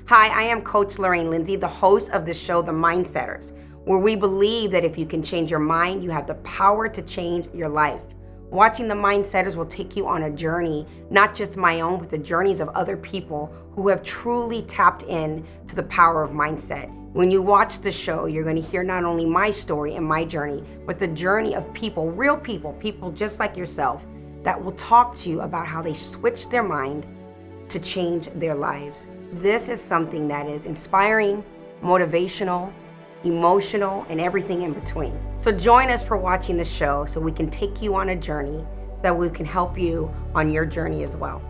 Hi, I am Coach Lorraine Lindsey, the host of the show, The Mindsetters, where we believe that if you can change your mind, you have the power to change your life. Watching The Mindsetters will take you on a journey, not just my own, but the journeys of other people who have truly tapped in to the power of mindset. When you watch the show, you're going to hear not only my story and my journey, but the journey of people, real people just like yourself, that will talk to you about how they switched their mind to change their lives. This is something that is inspiring, motivational, emotional, and everything in between. So join us for watching the show so we can take you on a journey so that we can help you on your journey as well.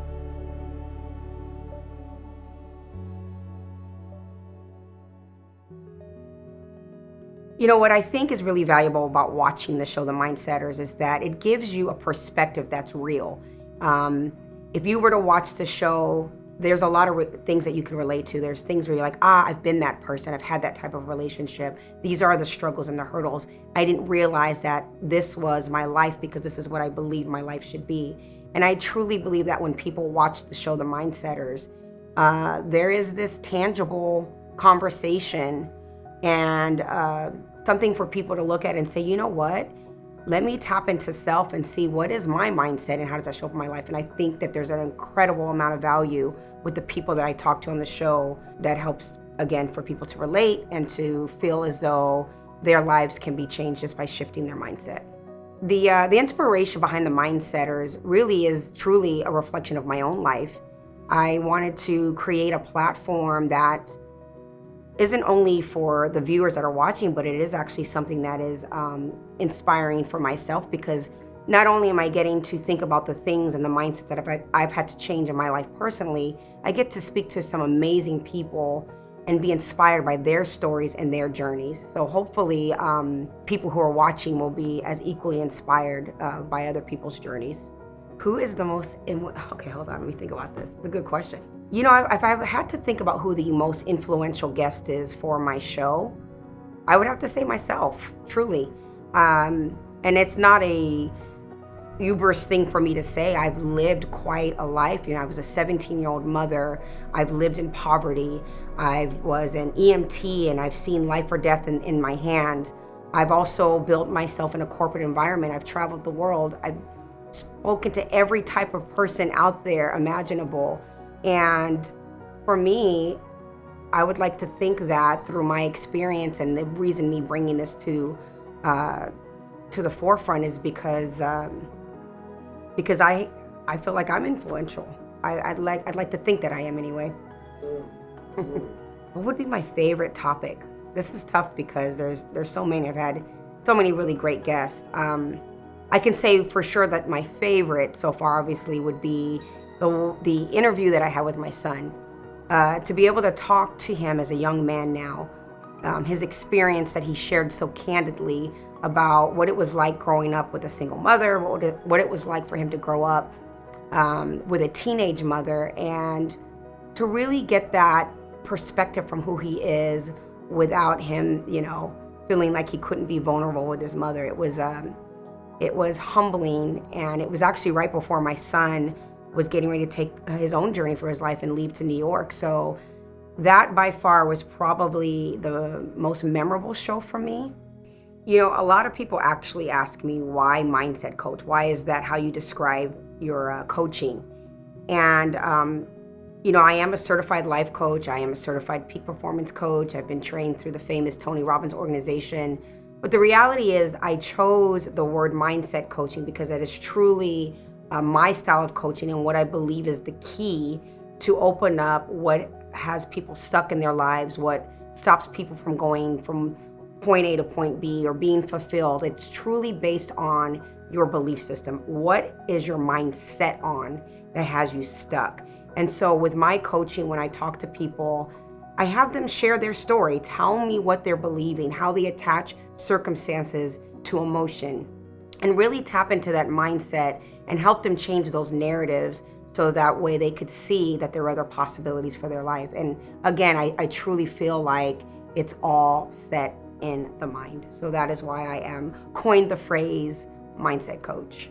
You know, what I think is really valuable about watching the show, The Mindsetters, is that it gives you a perspective that's real. If you were to watch the show, there's a lot of things that you can relate to. There's things where you're like, I've been that person. I've had that type of relationship. These are the struggles and the hurdles. I didn't realize that this was my life because this is what I believe my life should be. And I truly believe that when people watch the show, The Mindsetters, there is this tangible conversation and something for people to look at and say, you know what? Let me tap into self and see what is my mindset and how does that show up in my life. And I think that there's an incredible amount of value with the people that I talk to on the show that helps, again, for people to relate and to feel as though their lives can be changed just by shifting their mindset. The inspiration behind The Mindsetters really is truly a reflection of my own life. I wanted to create a platform that isn't only for the viewers that are watching, but it is actually something that is inspiring for myself, because not only am I getting to think about the things and the mindsets that I've had to change in my life personally, I get to speak to some amazing people and be inspired by their stories and their journeys. So hopefully people who are watching will be as equally inspired by other people's journeys. Who is the most, okay, hold on, let me think about this. It's a good question. You know, if I had to think about who the most influential guest is for my show, I would have to say myself, truly. And it's not a hubris thing for me to say. I've lived quite a life. You know, I was a 17-year-old mother. I've lived in poverty. I was an EMT and I've seen life or death in my hand. I've also built myself in a corporate environment. I've traveled the world. I've spoken to every type of person out there imaginable. And for me, I would like to think that through my experience, and the reason me bringing this to the forefront is because I feel like I'm influential. I'd like to think that I am anyway. What would be my favorite topic? This is tough because there's so many. I've had so many really great guests. I can say for sure that my favorite so far obviously would be the interview that I had with my son. To be able to talk to him as a young man now, his experience that he shared so candidly about what it was like growing up with a single mother, what it was like for him to grow up with a teenage mother, and to really get that perspective from who he is without him, you know, feeling like he couldn't be vulnerable with his mother. It was humbling, and it was actually right before my son was getting ready to take his own journey for his life and leave to New York. So that by far was probably the most memorable show for me. You know, a lot of people actually ask me, why mindset coach? Why is that how you describe your coaching? And, you know, I am a certified life coach. I am a certified peak performance coach. I've been trained through the famous Tony Robbins organization. But the reality is I chose the word mindset coaching because it is truly my style of coaching and what I believe is the key to open up what has people stuck in their lives, what stops people from going from point A to point B or being fulfilled. It's truly based on your belief system. What is your mindset on that has you stuck? And so with my coaching, when I talk to people, I have them share their story, tell me what they're believing, how they attach circumstances to emotion, and really tap into that mindset and help them change those narratives so that way they could see that there are other possibilities for their life. And again, I truly feel like it's all set in the mind. So that is why I am coined the phrase mindset coach.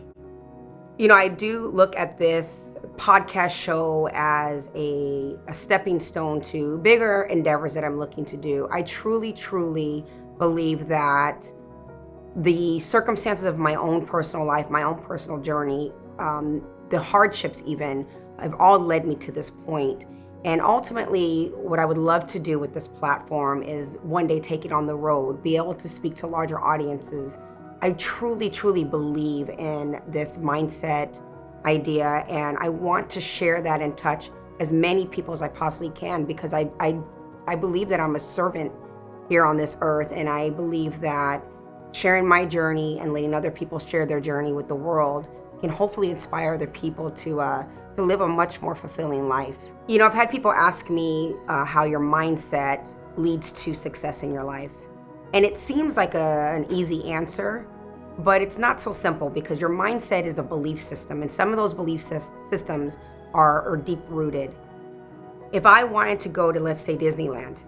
I do look at this podcast show as a stepping stone to bigger endeavors that I'm looking to do. I truly, truly believe that the circumstances of my own personal life, my own personal journey, the hardships even, have all led me to this point. And ultimately, what I would love to do with this platform is one day take it on the road, be able to speak to larger audiences. I truly, truly believe in this mindset idea, and I want to share that and touch as many people as I possibly can, because I believe that I'm a servant here on this earth, and I believe that sharing my journey and letting other people share their journey with the world can hopefully inspire other people to live a much more fulfilling life. I've had people ask me how your mindset leads to success in your life. And it seems like an easy answer, but it's not so simple, because your mindset is a belief system, and some of those belief systems are deep rooted. If I wanted to go to, let's say, Disneyland,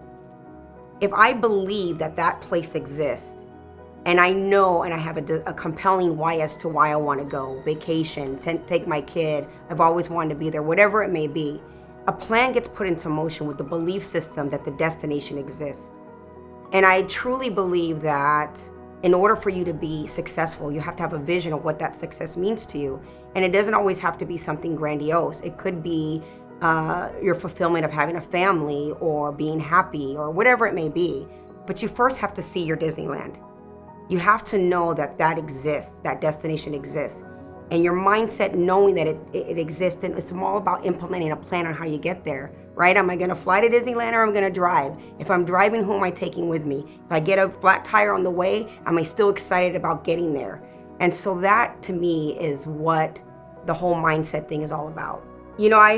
if I believe that that place exists, and I know and I have a compelling why as to why I want to go, vacation, take my kid, I've always wanted to be there, whatever it may be, a plan gets put into motion with the belief system that the destination exists. And I truly believe that in order for you to be successful, you have to have a vision of what that success means to you. And it doesn't always have to be something grandiose. It could be your fulfillment of having a family or being happy or whatever it may be. But you first have to see your Disneyland. You have to know that that exists, that destination exists. And your mindset knowing that it exists, and it's all about implementing a plan on how you get there, right? Am I gonna fly to Disneyland or am I gonna drive? If I'm driving, who am I taking with me? If I get a flat tire on the way, am I still excited about getting there? And so that, to me, is what the whole mindset thing is all about. I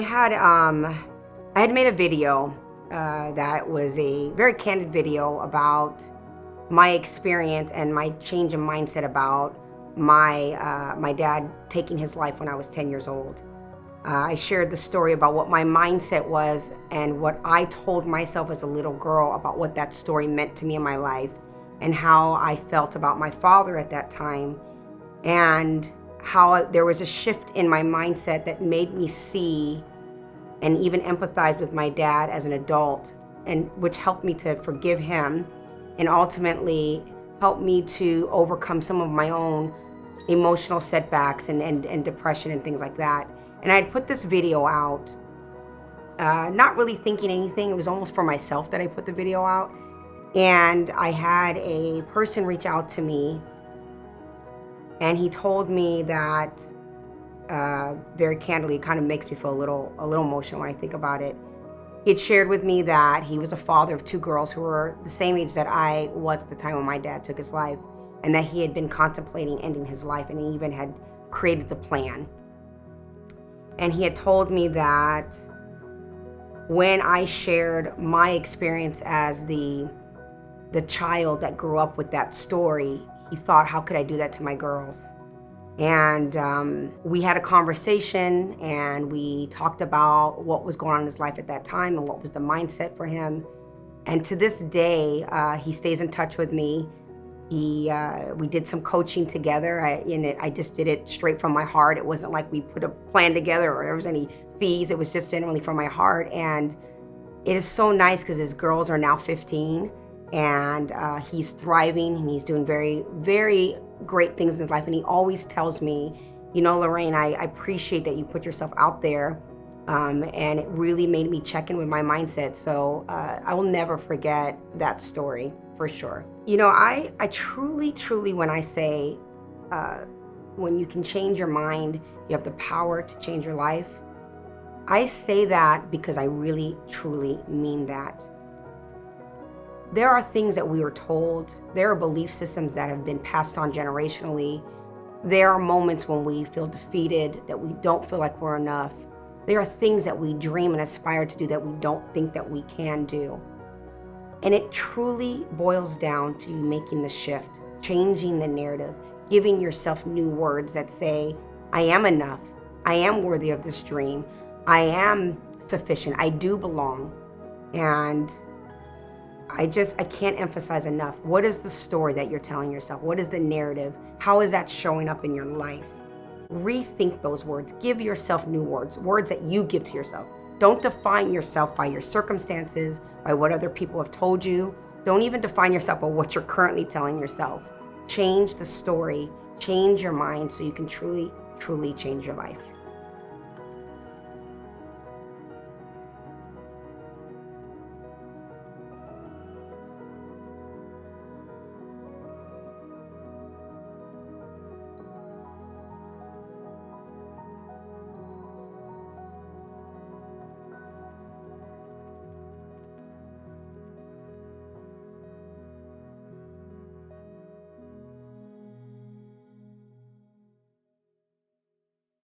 had made a video that was a very candid video about my experience and my change in mindset about my dad taking his life when I was 10 years old. I shared the story about what my mindset was and what I told myself as a little girl about what that story meant to me in my life, and how I felt about my father at that time, and how there was a shift in my mindset that made me see and even empathize with my dad as an adult, and which helped me to forgive him and ultimately helped me to overcome some of my own emotional setbacks and depression and things like that. And I had put this video out, not really thinking anything. It was almost for myself that I put the video out. And I had a person reach out to me, and he told me that, very candidly, it kind of makes me feel a little emotional when I think about it. He had shared with me that he was a father of two girls who were the same age that I was at the time when my dad took his life, and that he had been contemplating ending his life, and he even had created the plan. And he had told me that when I shared my experience as the child that grew up with that story, he thought, how could I do that to my girls? And we had a conversation, and we talked about what was going on in his life at that time and what was the mindset for him. And to this day, he stays in touch with me. We did some coaching together. I just did it straight from my heart. It wasn't like we put a plan together or there was any fees. It was just genuinely from my heart. And it is so nice because his girls are now 15, and he's thriving, and he's doing very, very great things in his life. And he always tells me, Lorraine, I appreciate that you put yourself out there, and it really made me check in with my mindset. So I will never forget that story, for sure. I truly, truly, when I say when you can change your mind, you have the power to change your life, I say that because I really, truly mean that. There are things that we were told. There are belief systems that have been passed on generationally. There are moments when we feel defeated, that we don't feel like we're enough. There are things that we dream and aspire to do that we don't think that we can do. And it truly boils down to you making the shift, changing the narrative, giving yourself new words that say, I am enough. I am worthy of this dream. I am sufficient. I do belong. And I can't emphasize enough. What is the story that you're telling yourself? What is the narrative? How is that showing up in your life? rethink those words. Give yourself new words, words that you give to yourself. Don't define yourself by your circumstances, by what other people have told you. Don't even define yourself by what you're currently telling yourself. Change the story, change your mind so you can truly, truly change your life.